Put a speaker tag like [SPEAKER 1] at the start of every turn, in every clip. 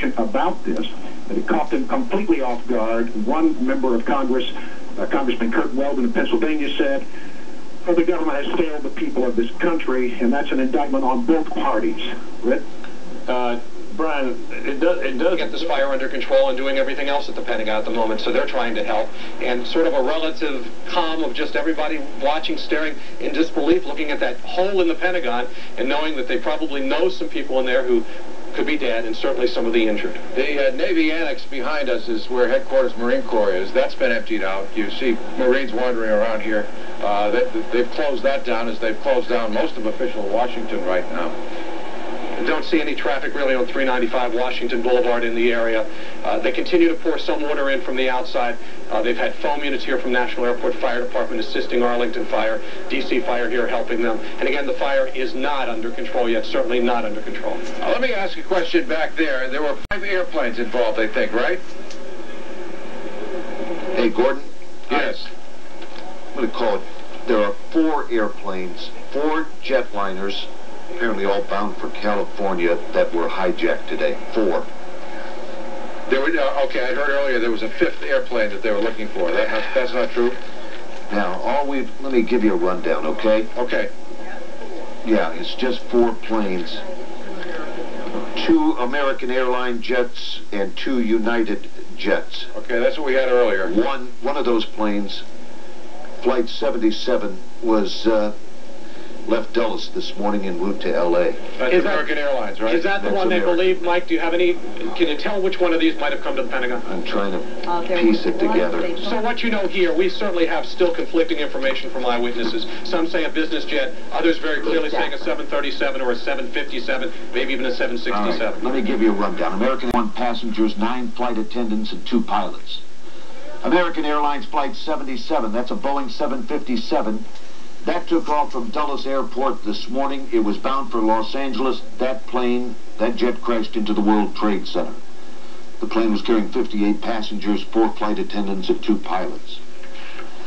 [SPEAKER 1] information about this, that it caught them completely off guard. One member of Congress, Congressman Kurt Weldon of Pennsylvania, said, "Oh, the government has failed the people of this country," and that's an indictment on both parties. Rick?
[SPEAKER 2] Brian, it does get this fire under control and doing everything else at the Pentagon at the moment, so they're trying to help. And sort of a relative calm of just everybody watching, staring in disbelief, looking at that hole in the Pentagon and knowing that they probably know some people in there who could be dead, and certainly some of the injured.
[SPEAKER 3] The Navy Annex behind us is where headquarters Marine Corps is. That's been emptied out. You see Marines wandering around here. They've closed that down as they've closed down most of official Washington right now.
[SPEAKER 2] Don't see any traffic really on 395 Washington Boulevard in the area. They continue to pour some water in from the outside. They've had foam units here from National Airport Fire Department assisting Arlington Fire, DC Fire here helping them. And again, the fire is not under control yet, certainly not under control.
[SPEAKER 3] Let me ask a question back there. There were 5 airplanes involved, I think, right?
[SPEAKER 4] Hey, Gordon?
[SPEAKER 3] Yes.
[SPEAKER 4] I'm going to call it. There are 4 airplanes, 4 jetliners, apparently all bound for California, that were hijacked today. 4.
[SPEAKER 3] There were, okay, I heard earlier there was a 5th airplane that they were looking for. That's not true?
[SPEAKER 4] Now, let me give you a rundown, okay?
[SPEAKER 3] Okay.
[SPEAKER 4] Yeah, it's just 4 planes. 2 American airline jets and 2 United jets.
[SPEAKER 3] Okay, that's what we had earlier.
[SPEAKER 4] One of those planes, Flight 77, was left Dulles this morning en route to L.A.
[SPEAKER 3] That's American Airlines, right?
[SPEAKER 2] Is that the one they believe, Mike? Do you have any, can you tell which one of these might have come to the Pentagon?
[SPEAKER 4] I'm trying to piece it together.
[SPEAKER 2] So what you know here, we certainly have still conflicting information from eyewitnesses. Some say a business jet, others very clearly saying a 737 or a 757, maybe even a 767.
[SPEAKER 4] All right, let me give you a rundown. American 1 passengers, 9 flight attendants, and 2 pilots. American Airlines Flight 77, that's a Boeing 757. That took off from Dulles Airport this morning. It was bound for Los Angeles. That jet crashed into the World Trade Center. The plane was carrying 58 passengers, 4 flight attendants, and 2 pilots.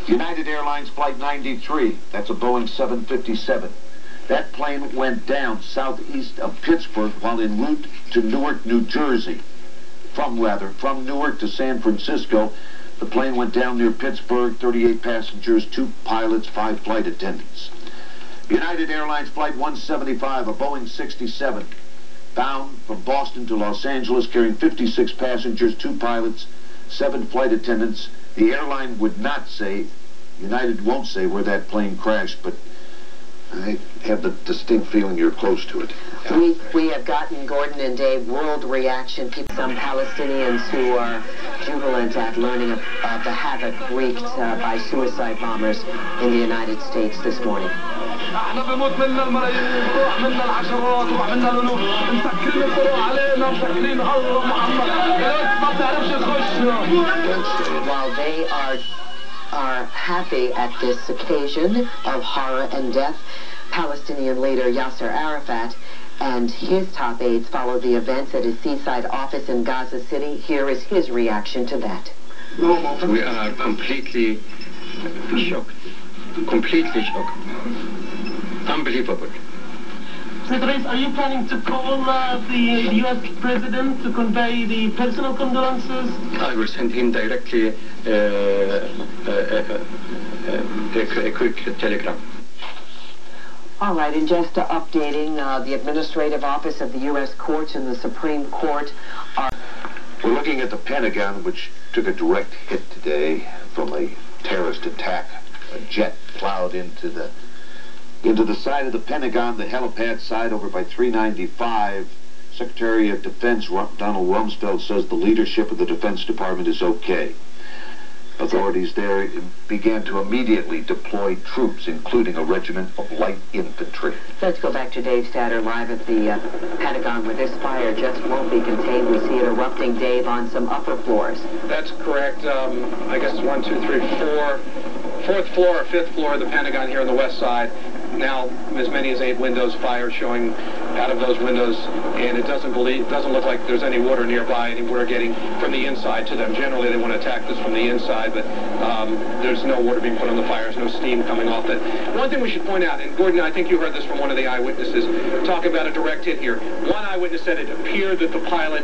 [SPEAKER 4] United Airlines Flight 93, that's a Boeing 757. That plane went down southeast of Pittsburgh while en route to Newark, New Jersey. From Newark to San Francisco. The plane went down near Pittsburgh, 38 passengers, 2 pilots, 5 flight attendants. United Airlines Flight 175, a Boeing 67, bound from Boston to Los Angeles, carrying 56 passengers, 2 pilots, 7 flight attendants. The airline would not say, United won't say where that plane crashed, but I have the distinct feeling you're close to it.
[SPEAKER 5] We have gotten, Gordon and Dave, world reaction. Some Palestinians who are jubilant at learning of the havoc wreaked by suicide bombers in the United States this morning. While they are happy at this occasion of horror and death, Palestinian leader Yasser Arafat and his top aides followed the events at his seaside office in Gaza City. Here is his reaction to that.
[SPEAKER 6] We are completely shocked. Completely shocked. Unbelievable.
[SPEAKER 7] Secretary, are you planning to call the U.S. President to convey the personal condolences?
[SPEAKER 6] I will send him directly a quick telegram.
[SPEAKER 5] All right, and just updating, the Administrative Office of the U.S. Courts and the Supreme Court are...
[SPEAKER 4] We're looking at the Pentagon, which took a direct hit today from a terrorist attack. A jet plowed into the side of the Pentagon, the helipad side over by 395. Secretary of Defense Donald Rumsfeld says the leadership of the Defense Department is okay. Authorities there began to immediately deploy troops, including a regiment of light infantry.
[SPEAKER 5] Let's go back to Dave Statter live at the Pentagon, where this fire just won't be contained. We see it erupting, Dave, on some upper floors.
[SPEAKER 2] That's correct. I guess it's 1, 2, 3, 4. 4th floor or 5th floor of the Pentagon here on the west side. Now, as many as 8 windows, fire showing out of those windows, and it doesn't look like there's any water nearby, and we're getting from the inside to them. Generally, they want to attack this from the inside, but there's no water being put on the fires, no steam coming off it. One thing we should point out, and Gordon, I think you heard this from one of the eyewitnesses, talking about a direct hit here. One eyewitness said it appeared that the pilot